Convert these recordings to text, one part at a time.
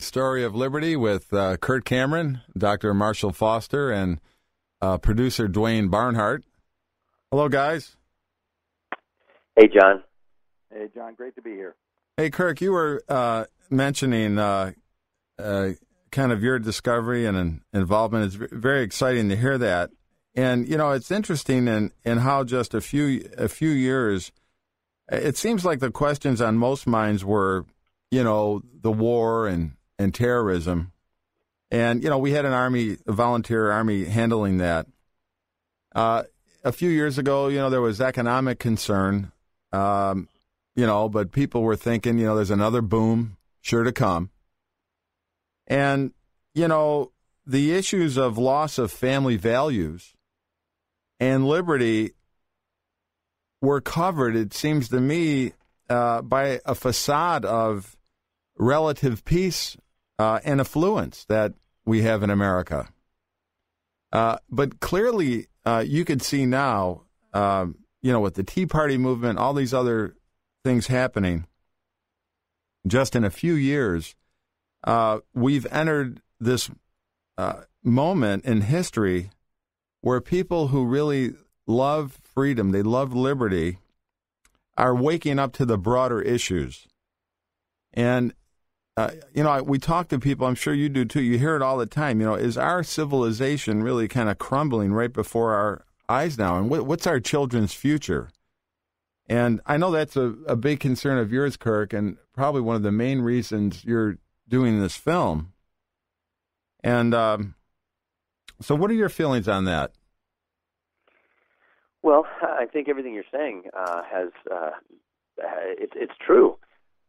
Story of Liberty with Kirk Cameron, Dr. Marshall Foster, and producer Dwayne Barnhart. Hello, guys. Hey, John. Hey, John. Great to be here. Hey, Kirk, you were mentioning kind of your discovery and involvement. It's very exciting to hear that. And, you know, it's interesting in how just a few years, it seems like the questions on most minds were, you know, the war and terrorism. And, you know, we had a volunteer army handling that. A few years ago, you know, there was economic concern, you know, but people were thinking, you know, there's another boom sure to come. And, you know, the issues of loss of family values and liberty were covered, it seems to me, by a facade of relative peace and affluence that we have in America. But clearly, you could see now, you know, with the Tea Party movement, all these other things happening, just in a few years, we've entered this moment in history where people who really love freedom, they love liberty, are waking up to the broader issues. And, you know, we talk to people, I'm sure you do too, you hear it all the time, you know, is our civilization really kind of crumbling right before our eyes now? And what's our children's future? And I know that's a big concern of yours, Kirk, and probably one of the main reasons you're doing this film. And so what are your feelings on that? Well, I think everything you're saying it's true.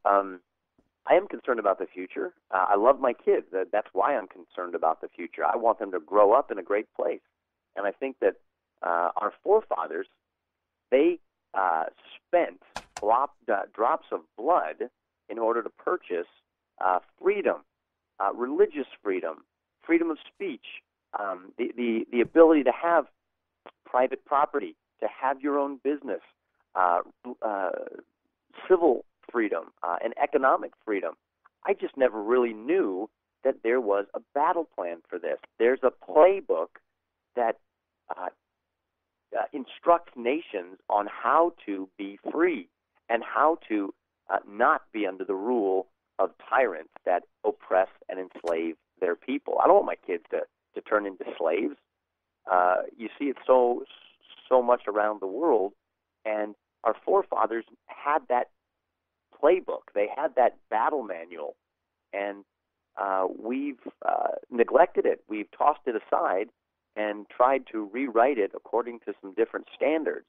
I am concerned about the future. I love my kids. That's why I'm concerned about the future. I want them to grow up in a great place. And I think that our forefathers, they spent drops of blood in order to purchase freedom, religious freedom, freedom of speech, the ability to have private property, to have your own business, civil freedom, and economic freedom. I just never really knew that there was a battle plan for this. There's a playbook that instructs nations on how to be free and how to not be under the rule of tyrants that oppress and enslave their people. I don't want my kids to turn into slaves. You see it so much around the world, and our forefathers had that playbook. They had that battle manual, and we've neglected it. We've tossed it aside and tried to rewrite it according to some different standards.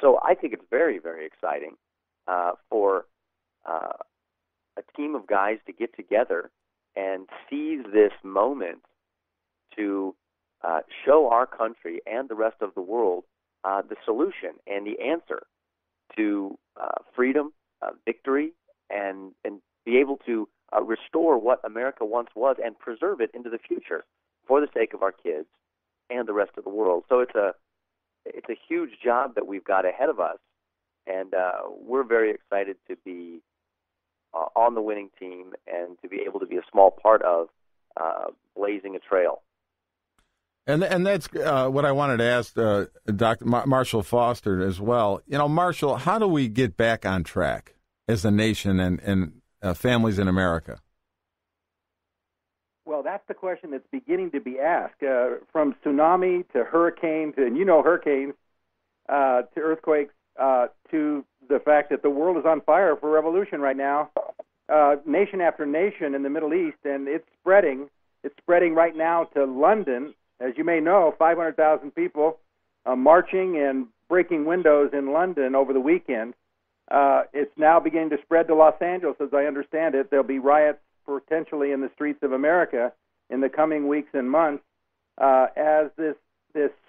So I think it's very, very exciting for a team of guys to get together and seize this moment to show our country and the rest of the world the solution and the answer to freedom, victory, and be able to restore what America once was and preserve it into the future for the sake of our kids and the rest of the world. So it's a huge job that we've got ahead of us, and we're very excited to be on the winning team and to be able to be a small part of blazing a trail. And that's what I wanted to ask Dr. Marshall Foster as well. You know, Marshall, how do we get back on track as a nation and families in America? Well, that's the question that's beginning to be asked. From tsunami to hurricanes, and you know hurricanes, to earthquakes, to the fact that the world is on fire for revolution right now, nation after nation in the Middle East, and it's spreading. It's spreading right now to London. As you may know, 500,000 people marching and breaking windows in London over the weekend. It's now beginning to spread to Los Angeles, as I understand it. There'll be riots potentially in the streets of America in the coming weeks and months as this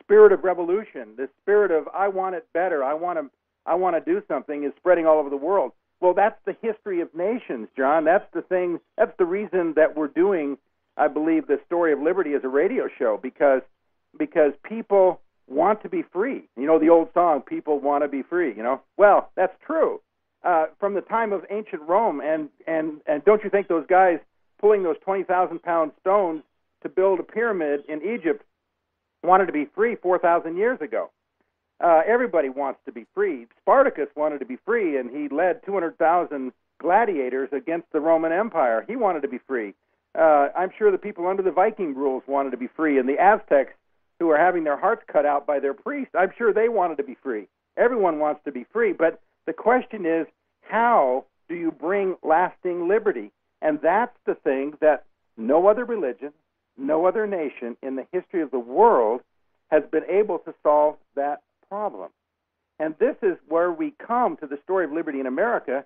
spirit of revolution, this spirit of I want it better, I want to do something is spreading all over the world. Well, that's the history of nations, John. That's the thing. That's the reason that we're doing, I believe, the Story of Liberty as a radio show, because people want to be free. You know the old song, people want to be free, you know? Well, that's true. From the time of ancient Rome, and don't you think those guys pulling those 20,000-pound stones to build a pyramid in Egypt wanted to be free 4,000 years ago. Everybody wants to be free. Spartacus wanted to be free, and he led 200,000 gladiators against the Roman Empire. He wanted to be free. I'm sure the people under the Viking rules wanted to be free, and the Aztecs who were having their hearts cut out by their priests, I'm sure they wanted to be free. Everyone wants to be free, but the question is, how do you bring lasting liberty? And that's the thing that no other religion, no other nation in the history of the world has been able to solve that problem. And this is where we come to the story of liberty in America,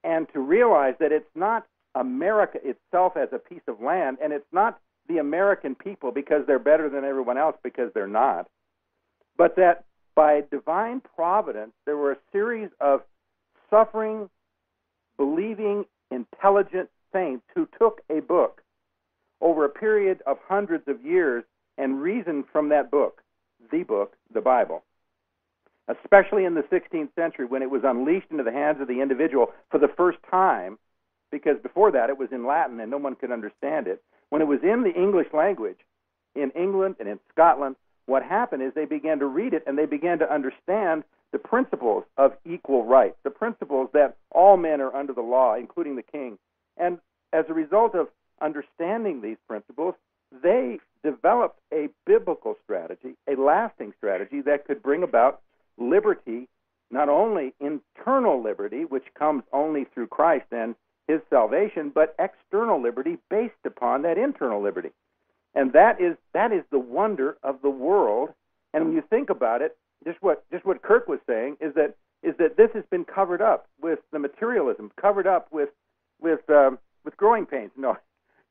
and to realize that it's not America itself as a piece of land, and it's not the American people because they're better than everyone else, because they're not, but that by divine providence there were a series of suffering, believing, intelligent saints who took a book over a period of hundreds of years and reasoned from that book, the Bible, especially in the 16th century when it was unleashed into the hands of the individual for the first time, because before that it was in Latin and no one could understand it. When it was in the English language in England and in Scotland, what happened is they began to read it and they began to understand the principles of equal rights, the principles that all men are under the law, including the king. And as a result of understanding these principles, they developed a biblical strategy, a lasting strategy that could bring about liberty, not only internal liberty, which comes only through Christ and his salvation, but external liberty based upon that internal liberty. And that is the wonder of the world. And when you think about it, just what Kirk was saying is that this has been covered up with the materialism, covered up with growing pains,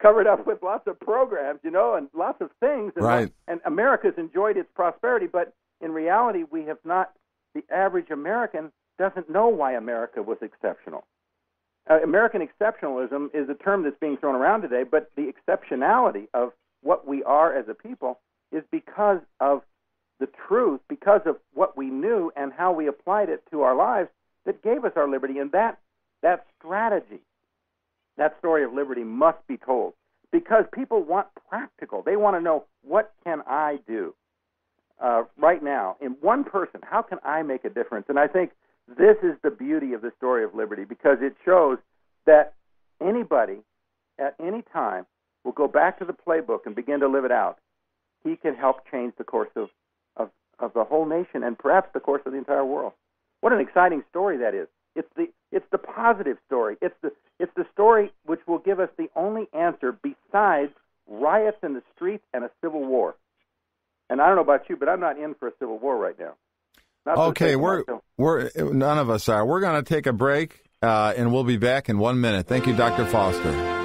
covered up with lots of programs, and lots of things. And, right. And America's enjoyed its prosperity, but in reality, we have not. The average American doesn't know why America was exceptional. American exceptionalism is a term that's being thrown around today, but the exceptionality of what we are as a people is because of the truth, because of what we knew and how we applied it to our lives that gave us our liberty. And that strategy, that story of liberty must be told, because people want practical. They want to know, what can I do right now in one person? How can I make a difference? And I think this is the beauty of the story of liberty, because it shows that anybody at any time will go back to the playbook and begin to live it out. He can help change the course of the whole nation and perhaps the course of the entire world. What an exciting story that is. It's the positive story. It's the story which will give us the only answer besides riots in the streets and a civil war. And I don't know about you, but I'm not in for a civil war right now. Okay, we're none of us are. We're going to take a break, and we'll be back in 1 minute. Thank you, Dr. Foster.